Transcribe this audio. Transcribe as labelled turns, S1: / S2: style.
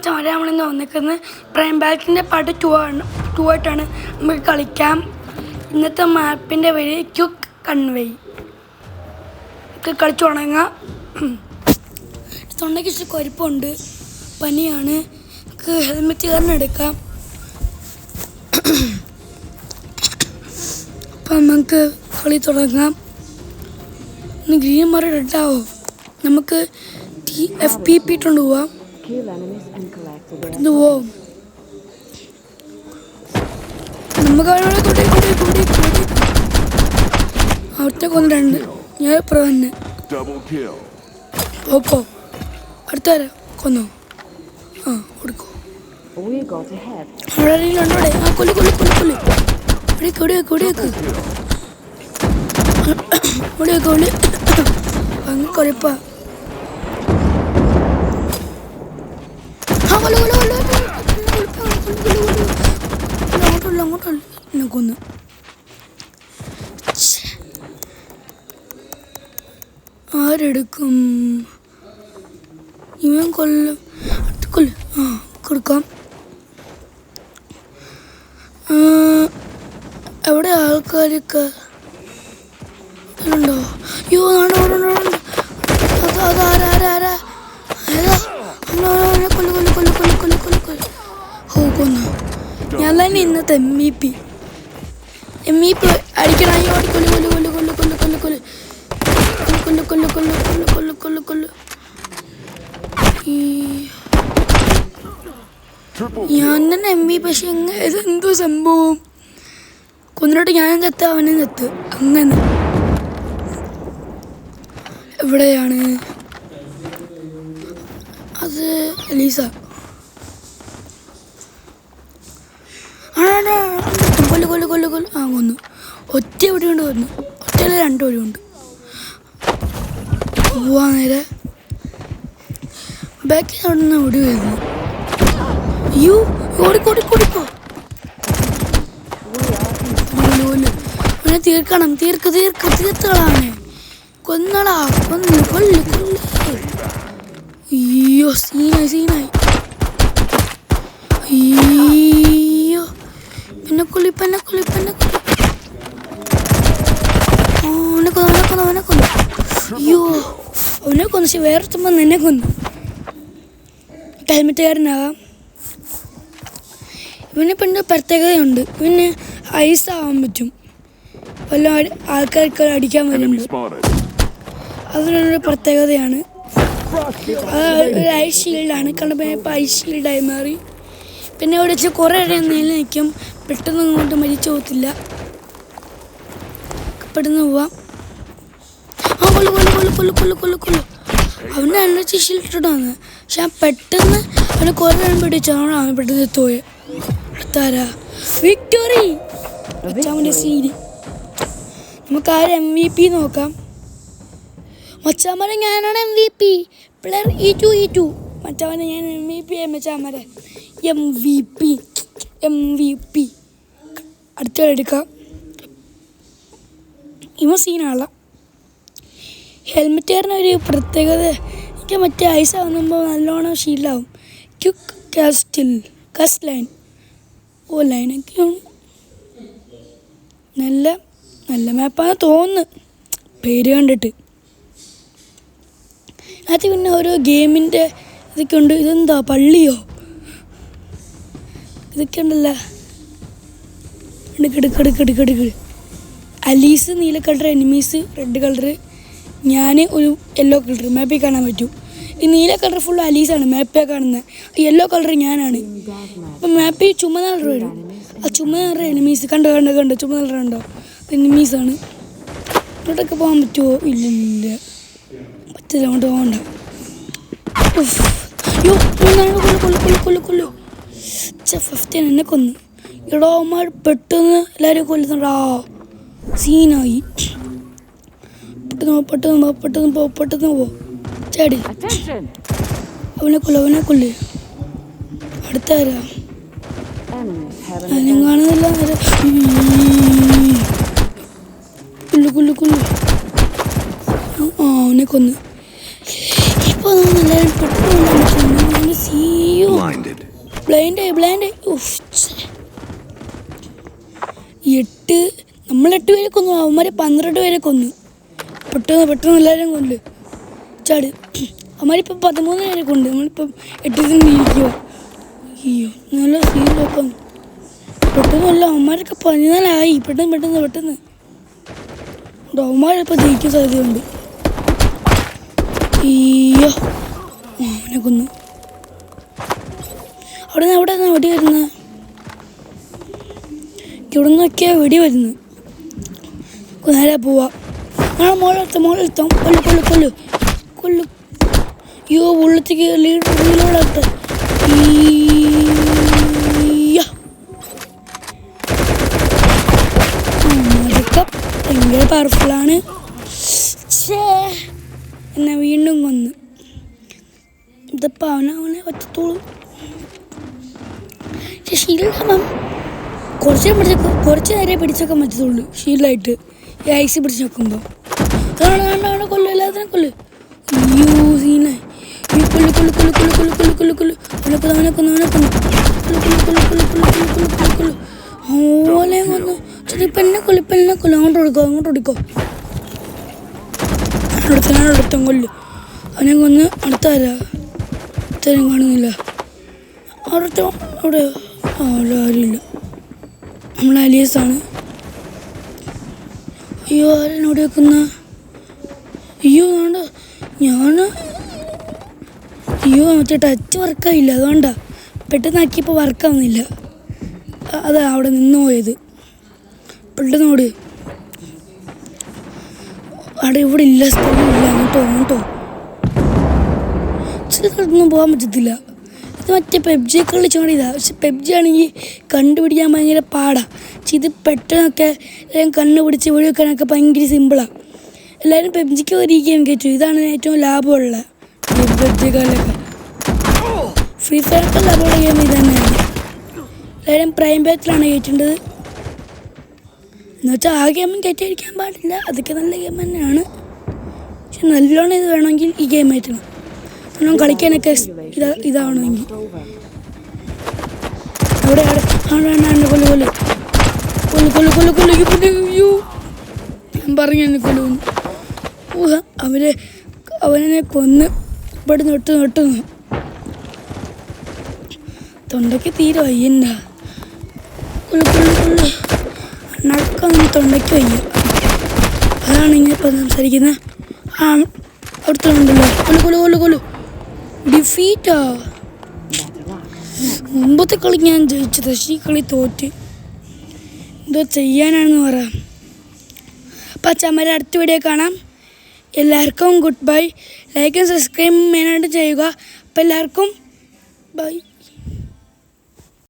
S1: മച്ചാൻ നമ്മളിന്ന് വന്നിരിക്കുന്നത് prime ബാക്കിൻ്റെ part 2 ആയിട്ടാണ് നമുക്ക് കളിക്കാം. ഇന്നത്തെ മാപ്പിൻ്റെ പേര് ക്യുക്ക് കൺവേ. നമുക്ക് കളിച്ചു തുടങ്ങാം. തൊണ്ടയ്ക്ക് ഇച്ചിരി കൊരുപ്പുണ്ട്, പനിയാണ്. നമുക്ക് ഹെൽമെറ്റ് കാരണം എടുക്കാം. അപ്പം നമുക്ക് കളി തുടങ്ങാം. ഇന്ന് ഗ്രീൻ മാറി റെഡാവോ? നമുക്ക് FPP ഇട്ടുകൊണ്ട് പോവാം. പോവും നമുക്ക് അവിടുത്തെ കൊന്നിട്ടുണ്ട്. ഞാൻ ഇപ്പുറം തന്നെ ഓപ്പോ അടുത്താര കൊന്നോ? ആ കൊടുക്കോ. അവിടെ ഉണ്ടോടെ? ആ കൊല്ലു കൊല്ലു കൊല്ലു കൊല്ലു. ഇവിടേക്ക് ഇവിടേക്ക് ഇവിടേക്ക് കൊള്ളി. അങ്ങ് കൊഴപ്പാ. അങ്ങോട്ടല്ല എന്നെ കൊന്ന്. ആരെടുക്കും? ഇവൻ കൊല്ലും. കൊല്ലും. ആ കൊടുക്കാം. എവിടെ ആൾക്കാരൊക്കെ ഉണ്ടോ? അയ്യോ അതാരാരാരാ കൊന്നു. ഞാൻ തന്നെ ഇന്നത്തെ MVP അടിക്കണം. അയ്യോ കൊല്ലു കൊല്ലു കൊല്ലു കൊല്ലു കൊല്ലു കൊല്ലു കൊല്ലു കൊല്ലു കൊല്ലു കൊല്ലു കൊല്ലു കൊല്ലു കൊല്ലു. ഞാൻ തന്നെ MVP. പക്ഷെ ഇതെന്തോ സംഭവം? കൊന്നിട്ട് ഞാനും ചത്ത് അവനും ചത്ത്. അങ്ങനെ എവിടെയാണ് അത്? എലീസ കൊല്ലു കൊല്ലു കൊല്ലു കൊല്ലു. ആ കൊന്നു. ഒറ്റ എവിടെയുണ്ട്? കൊന്നു. ഒറ്റയിൽ 2 വഴിയുണ്ട്. പോവാ നേരെ ബാക്കിൽ അവിടെ നിന്ന് ഓടി വരുന്നു. അയ്യോ ഓടിക്കോടിക്കോടിക്കോ. അവനെ തീർക്കണം. തീർത്തളാണ്. കൊന്നളാ കൊന്നു കൊല്ലു കൊല്ലു. അയ്യോ സീനായി. അയ്യോ പെണ്ണക്കൊല്ലി. അവനെ കൊന്നു. അയ്യോ അവനെ കൊന്നു. പക്ഷെ വേറൊരുത്തമ്പം എന്നെ കൊന്നു. ഹെൽമെറ്റുകാരനാകാം. ഇവനെ പെണ്ണ് പ്രത്യേകതയുണ്ട്. ഇവന് ഐസാവാൻ പറ്റും. വല്ല ആൾക്കാർക്ക് അടിക്കാൻ വരുന്നുണ്ട്. അതിനൊരു പ്രത്യേകതയാണ്. അത് ഒരു ഐസ് ഷീൽഡാണ്. കാരണം ഇപ്പോൾ ഐസ് ഷീൽഡായി മാറി. പിന്നെ അവിടെ വെച്ച് കുറേ ഇടയിൽ നിൽക്കും. പെട്ടെന്ന് ഇങ്ങോട്ട് മരിച്ചു പോകത്തില്ല. പെട്ടെന്ന് പോവാം. ആ കൊല്ലു കൊല്ലു കൊല്ലു കൊല്ലു കൊല്ലു കൊല്ലു കൊല്ലു. അവൻ്റെ അണ്ണച്ച് ഷീൽഡിട്ട് വന്ന്. പക്ഷെ ഞാൻ പെട്ടെന്ന് അവനെ കുറേ നേരം പിടിച്ചാണ് അവൻ പെട്ടെന്ന് എത്തുപോയ. അടുത്താരാ? വിക്ടോറി. മച്ചാമൻ്റെ സീരി. നമുക്ക് ആരും MVP നോക്കാം. മച്ചാമരെ ഞാനാണ് MVP. പ്ലെയർ E2 മച്ചാമരെ ഞാൻ MVP. മച്ചാമരെ MVP അടുത്തെടുക്കാം. ഇവ സീനാള. ഹെൽമെറ്റുകാരനൊരു പ്രത്യേകത. എനിക്ക് മറ്റേ ഐസ് ആവുമ്പോൾ നല്ലോണം ഷീൽഡാവും. Quick cast line. ഓ ലൈനൊക്കെയാണ്. നല്ല മാപ്പാണ് തോന്നുന്നു പേര് കണ്ടിട്ട്. അത് പിന്നെ ഓരോ ഗെയിമിൻ്റെ ഇതൊക്കെ ഉണ്ട്. ഇതെന്താ പള്ളിയോ? ഇതൊക്കെ ഉണ്ടല്ലോ. എടുക്കെടുക്കെടുക്കെടുക്കെടുക്ക്. അലീസ് നീല കളർ, എനിമീസ് റെഡ് കളർ, ഞാൻ ഒരു യെല്ലോ കളർ. മാപ്പിൽ കാണാൻ പറ്റും. ഈ നീല കളർ ഫുൾ അലീസാണ് മാപ്പിൽ കാണുന്നത്. യെല്ലോ കളർ ഞാനാണ്. അപ്പം മാപ്പിൽ ചുമന്ന കളർ വരും. ആ ചുമന്ന കളർ എനിമീസ്. കണ്ടോ ചുമന്ന കളർ കണ്ടോ? എനിമീസാണ്. ഇങ്ങോട്ടൊക്കെ പോകാൻ പറ്റുമോ? ഇല്ല പറ്റില്ല. അങ്ങോട്ട് പോകണ്ട. അയ്യോ കൊല്ലു 15 എന്നെ കൊന്നു. ഇടവന്മാർ പെട്ടെന്ന് എല്ലാവരും കൊല്ലുന്നുണ്ടാ. സീനായി. പെട്ടെന്ന് പോ ചാടി. അവനെ കൊല്ല്. അടുത്താരാ? ഞാൻ കാണുന്നില്ല. കൊല്ലു. ആ അവനെ കൊന്ന്. ഇപ്പോൾ എല്ലാവരും പെട്ടെന്ന് ബ്ലൈൻഡ് നമ്മൾ 8 പേരെ കൊന്നു, അവന്മാരെ 12 പേരെ കൊന്നു. പെട്ടെന്ന് എല്ലാവരും കൊല്ല് ചാട്. അവന്മാരിപ്പം 13 പേരെ കൊണ്ട്, നമ്മളിപ്പം 8 ഇരിക്കുക. അയ്യോ നല്ല സീനൊപ്പം പെട്ടെന്നല്ല, അവന്മാരൊക്കെ 14 പെട്ടെന്ന് അവന്മാരിപ്പോൾ ജയിക്കാൻ സാധ്യതയുണ്ട്. അയ്യോ അവനെ കൊന്നു. അവിടെ നിന്ന് വെടി വരുന്നത്, ഇവിടെ നിന്നൊക്കെയാണ് വെടി വരുന്നത്. നേരെ പോവാ. മോളെടുത്താം കൊല്ലു. അയ്യോ ഉള്ളത്തേക്ക് ലീഡോളാട്ടെ. അതൊക്കെ ഭയങ്കര പവർഫുള്ളാണ്. എന്നെ വീണ്ടും കൊന്ന്. ഇതിപ്പോൾ അവനെ പറ്റത്തോളൂ. പക്ഷെ ഷീൽഡാകുമ്പം കുറച്ച് നേരം പിടിച്ചൊക്കെ പറ്റത്തുള്ളൂ. ഷീൽഡായിട്ട് ഈ ഐസ് പിടിച്ച് നോക്കുമ്പോൾ കൊല്ലു, എല്ലാത്തിനും കൊല്ലു. അയ്യോ സീനായി. ഓലെ കൊന്നു. ചെറിയ പെണ്ണെ കൊല്ലു. അങ്ങോട്ട് ഓടിക്കോ. അടുത്ത കൊല്ലു. അവനെ കൊന്ന് അടുത്താരാ? അടുത്താരും കാണുന്നില്ല. അവിടെ ആരുമില്ല. നമ്മൾ അലിയസാണ്. അയ്യോ ആരെന്നോട് വെക്കുന്ന. അയ്യോ വേണ്ട മറ്റേ ടച്ച് വർക്കായില്ല, അതുകൊണ്ടാ പെട്ടെന്നാക്കിയപ്പോൾ വർക്കാവുന്നില്ല. അതാ അവിടെ നിന്ന് പോയത്. പെട്ടെന്നോട് അവിടെ ഇവിടെ ഇല്ല, സ്ഥലമില്ല. അങ്ങോട്ടോ ചിലതൊന്നും പോകാൻ പറ്റത്തില്ല. ഇത് മറ്റേ പെബ്ജി കളിച്ചോണ്ടിതാ. പക്ഷെ പെബ്ജി ആണെങ്കിൽ കണ്ടുപിടിക്കാൻ ഭയങ്കര പാടാണ്. പക്ഷെ ഇത് പെട്ടെന്നൊക്കെ എല്ലാവരും കണ്ടുപിടിച്ച് വെടിവെക്കാനൊക്കെ ഭയങ്കര സിമ്പിളാണ്. എല്ലാവരും പെബ്ജിക്ക് ഒരു ഗെയിം കയറ്റും. ഇതാണ് ഏറ്റവും ലാഭമുള്ള പെബ്ജികളിലൊക്കെ. ഫ്രീ ഫയറൊക്കെ ലാഭമുള്ള ഗെയിം ഇത് തന്നെയാണ്. എല്ലാവരും പ്രൈം ബാച്ചിലാണ് കയറ്റേണ്ടത്. എന്നുവെച്ചാൽ ആ ഗെയിമും കയറ്റിയിരിക്കാൻ പാടില്ല. അതൊക്കെ നല്ല ഗെയിം തന്നെയാണ്. പക്ഷെ നല്ലോണം ഇത് വേണമെങ്കിൽ ഈ ഗെയിം കയറ്റണം. കാരണം കളിക്കാനൊക്കെ ഇതാവണമെങ്കിൽ. അവിടെ കൊല്ലു. ഞാൻ പറഞ്ഞു എന്നെ കൊല്ലുന്നു. അവനെ കൊന്ന് ഇവിടെ നെട്ടുന്നു. തൊണ്ടയ്ക്ക് തീരെ വയ്യണ്ട. കൊല്ലു. നടക്കൊന്നും തൊണ്ടയ്ക്ക് വയ്യ. അതാണ് ഇങ്ങനെ ഇപ്പം സംസാരിക്കുന്നത്. അടുത്തുണ്ടല്ലോ. കൊല്ലു. ഡിഫീറ്റാ. മുമ്പത്തെ കളി ഞാൻ ജയിച്ചത്, പക്ഷേ ഈ കളി തോറ്റ്. എന്തോ ചെയ്യാനാണെന്ന് പറയാം. അപ്പം അച്ഛന്മാരെ അടുത്ത വീഡിയോ കാണാം. എല്ലാവർക്കും ഗുഡ് ബൈ. ലൈക്കും സബ്സ്ക്രൈബും മെയിനായിട്ട് ചെയ്യുക. അപ്പം എല്ലാവർക്കും ബൈ.